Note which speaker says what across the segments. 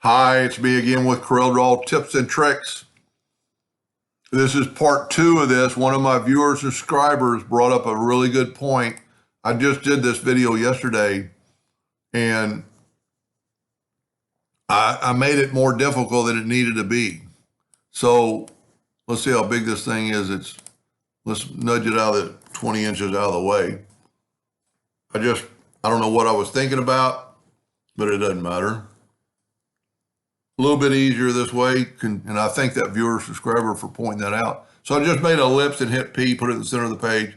Speaker 1: Hi, it's me again with CorelDraw Tips and Tricks. This is part 2 of this. One of my viewers, subscribers, brought up a really good point. I just did this video yesterday, and I made it more difficult than it needed to be. So let's see how big this thing is. Let's nudge it out of the 20 inches out of the way. I don't know what I was thinking about, but it doesn't matter. A little bit easier this way, and I thank that viewer subscriber for pointing that out. So I just made an ellipse and hit P, put it in the center of the page.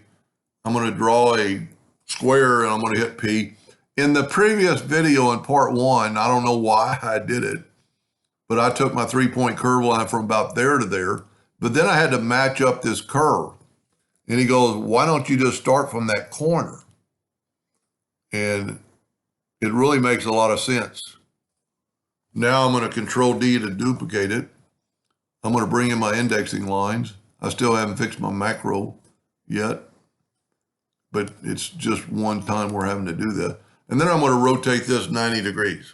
Speaker 1: I'm going to draw a square and I'm going to hit P. In the previous video in part 1, I don't know why I did it, but I took my 3-point curve line from about there to there, but then I had to match up this curve. And he goes, why don't you just start from that corner? And it really makes a lot of sense. Now I'm going to Control D to duplicate it. I'm going to bring in my indexing lines. I still haven't fixed my macro yet, but it's just one time we're having to do that. And then I'm going to rotate this 90 degrees.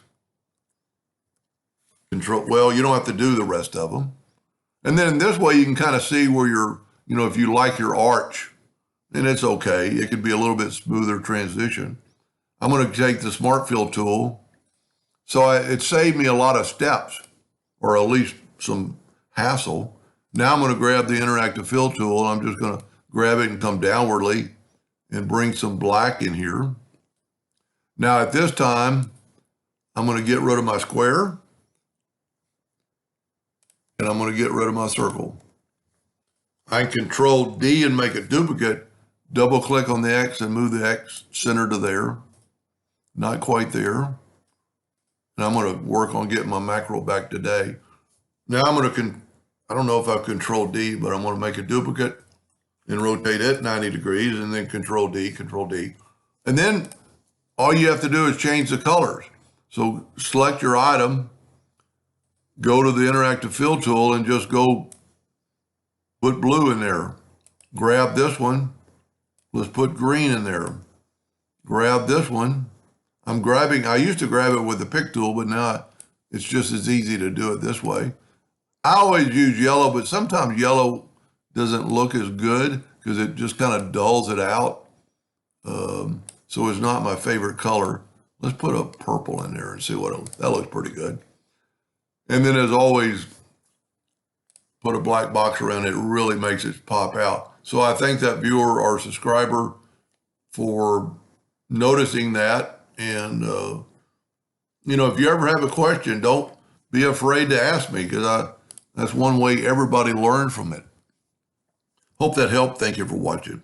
Speaker 1: Well, you don't have to do the rest of them. And then this way you can kind of see where if you like your arch, then it's okay. It could be a little bit smoother transition. I'm going to take the Smart Fill tool. So it saved me a lot of steps, or at least some hassle. Now I'm going to grab the interactive fill tool, and I'm just going to grab it and come downwardly and bring some black in here. Now at this time, I'm going to get rid of my square, and I'm going to get rid of my circle. I can Control D and make a duplicate, double click on the X and move the X center to there. Not quite there. And I'm going to work on getting my macro back today. Now I'm going to, I don't know if I've Control D, but I'm going to make a duplicate and rotate it 90 degrees and then Control D. And then all you have to do is change the colors. So select your item, go to the interactive fill tool and just go put blue in there. Grab this one. Let's put green in there. Grab this one. I used to grab it with the pick tool, but now it's just as easy to do it this way. I always use yellow, but sometimes yellow doesn't look as good because it just kind of dulls it out. So it's not my favorite color. Let's put a purple in there and see that looks pretty good. And then as always, put a black box around it. It really makes it pop out. So I thank that viewer or subscriber for noticing that. And, if you ever have a question, don't be afraid to ask me, because that's one way everybody learns from it. Hope that helped. Thank you for watching.